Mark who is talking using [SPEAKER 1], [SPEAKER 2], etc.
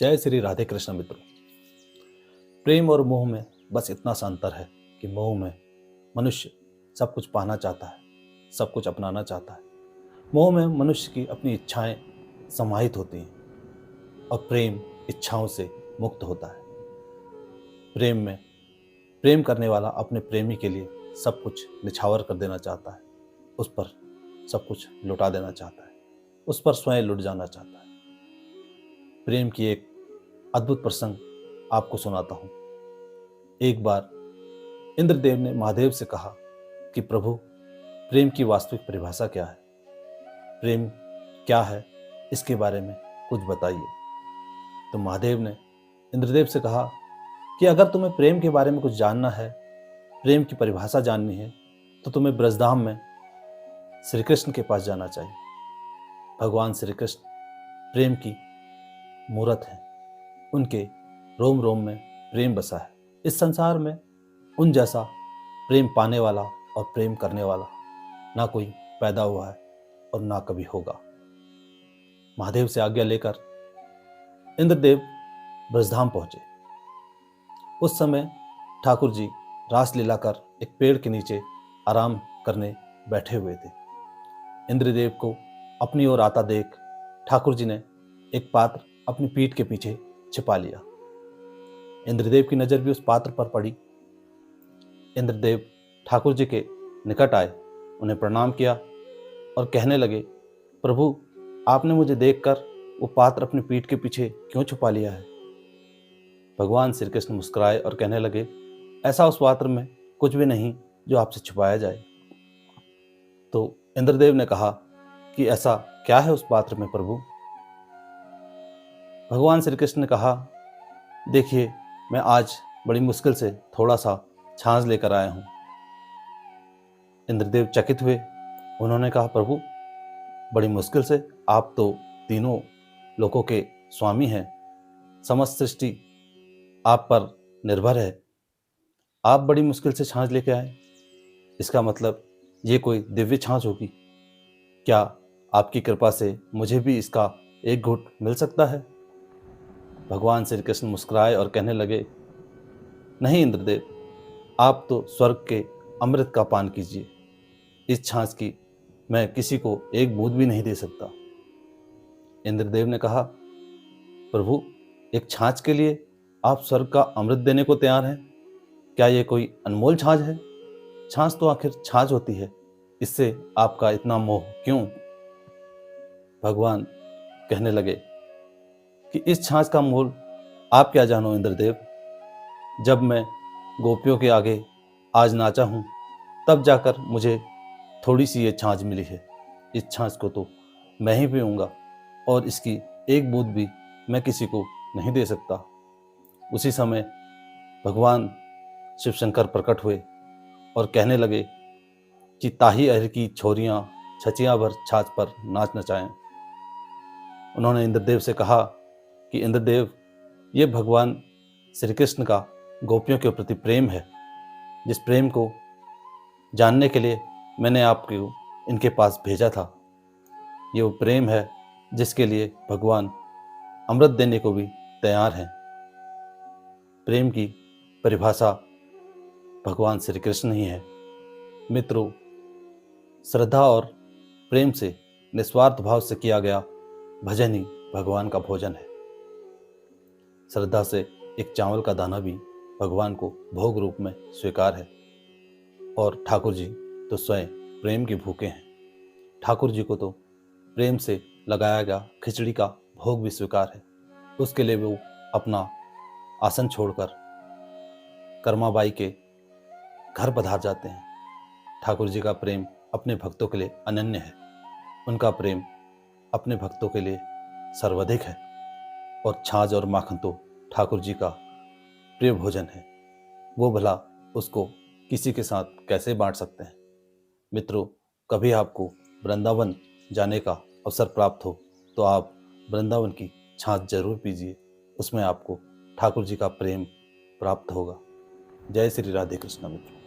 [SPEAKER 1] जय श्री राधे कृष्ण मित्रों। प्रेम और मोह में बस इतना सा अंतर है कि मोह में मनुष्य सब कुछ पाना चाहता है, सब कुछ अपनाना चाहता है। मोह में मनुष्य की अपनी इच्छाएं समाहित होती हैं और प्रेम इच्छाओं से मुक्त होता है। प्रेम में प्रेम करने वाला अपने प्रेमी के लिए सब कुछ निछावर कर देना चाहता है, उस पर सब कुछ लुटा देना चाहता है, उस पर स्वयं लुट जाना चाहता है। प्रेम की एक अद्भुत प्रसंग आपको सुनाता हूँ। एक बार इंद्रदेव ने महादेव से कहा कि प्रभु, प्रेम की वास्तविक परिभाषा क्या है? प्रेम क्या है, इसके बारे में कुछ बताइए। तो महादेव ने इंद्रदेव से कहा कि अगर तुम्हें प्रेम के बारे में कुछ जानना है, प्रेम की परिभाषा जाननी है, तो तुम्हें ब्रजधाम में श्री कृष्ण के पास जाना चाहिए। भगवान श्री कृष्ण प्रेम की मूरत है, उनके रोम रोम में प्रेम बसा है। इस संसार में उन जैसा प्रेम पाने वाला और प्रेम करने वाला ना कोई पैदा हुआ है और ना कभी होगा। महादेव से आज्ञा लेकर इंद्रदेव ब्रजधाम पहुंचे। उस समय ठाकुर जी रासलीला कर एक पेड़ के नीचे आराम करने बैठे हुए थे। इंद्रदेव को अपनी ओर आता देख ठाकुर जी ने एक पात्र अपनी पीठ के पीछे छिपा लिया। इंद्रदेव की नजर भी उस पात्र पर पड़ी। इंद्रदेव ठाकुर जी के निकट आए, उन्हें प्रणाम किया और कहने लगे, प्रभु, आपने मुझे देखकर वो पात्र अपनी पीठ के पीछे क्यों छुपा लिया है? भगवान श्री कृष्ण मुस्कुराए और कहने लगे, ऐसा उस पात्र में कुछ भी नहीं जो आपसे छुपाया जाए। तो इंद्रदेव ने कहा कि ऐसा क्या है उस पात्र में प्रभु? भगवान श्री कृष्ण ने कहा, देखिए, मैं आज बड़ी मुश्किल से थोड़ा सा छाछ लेकर आया हूं। इंद्रदेव चकित हुए। उन्होंने कहा, प्रभु, बड़ी मुश्किल से? आप तो तीनों लोकों के स्वामी हैं, समस्त सृष्टि आप पर निर्भर है, आप बड़ी मुश्किल से छाछ लेके आए? इसका मतलब ये कोई दिव्य छाछ होगी? क्या आपकी कृपा से मुझे भी इसका एक घूंट मिल सकता है? भगवान श्री कृष्ण मुस्कुराए और कहने लगे, नहीं इंद्रदेव, आप तो स्वर्ग के अमृत का पान कीजिए। इस छाछ की मैं किसी को एक बूंद भी नहीं दे सकता। इंद्रदेव ने कहा, प्रभु, एक छाछ के लिए आप स्वर्ग का अमृत देने को तैयार हैं? क्या ये कोई अनमोल छाछ है? छाछ तो आखिर छाछ होती है, इससे आपका इतना मोह क्यों? भगवान कहने लगे कि इस छाछ का मोल आप क्या जानो इंद्रदेव। जब मैं गोपियों के आगे आज नाचा हूँ, तब जाकर मुझे थोड़ी सी ये छाछ मिली है। इस छाछ को तो मैं ही पीऊँगा और इसकी एक बूंद भी मैं किसी को नहीं दे सकता। उसी समय भगवान शिव शंकर प्रकट हुए और कहने लगे कि ताही अहिर की छोरियाँ छचियाँ भर छाछ पर नाच नचाएं। उन्होंने इंद्रदेव से कहा कि इंद्रदेव, ये भगवान श्री कृष्ण का गोपियों के प्रति प्रेम है। जिस प्रेम को जानने के लिए मैंने आपको इनके पास भेजा था, ये वो प्रेम है जिसके लिए भगवान अमृत देने को भी तैयार हैं। प्रेम की परिभाषा भगवान श्री कृष्ण ही है। मित्रों, श्रद्धा और प्रेम से निस्वार्थ भाव से किया गया भजन ही भगवान का भोजन है। श्रद्धा से एक चावल का दाना भी भगवान को भोग रूप में स्वीकार है। और ठाकुर जी तो स्वयं प्रेम के भूखे हैं। ठाकुर जी को तो प्रेम से लगाया गया खिचड़ी का भोग भी स्वीकार है। उसके लिए वो अपना आसन छोड़कर कर्माबाई के घर पधार जाते हैं। ठाकुर जी का प्रेम अपने भक्तों के लिए अनन्य है। उनका प्रेम अपने भक्तों के लिए सर्वाधिक है। और छाछ और माखन तो ठाकुर जी का प्रिय भोजन है। वो भला उसको किसी के साथ कैसे बांट सकते हैं? मित्रों, कभी आपको वृंदावन जाने का अवसर प्राप्त हो तो आप वृंदावन की छाछ जरूर पीजिए। उसमें आपको ठाकुर जी का प्रेम प्राप्त होगा। जय श्री राधे कृष्ण मित्रों।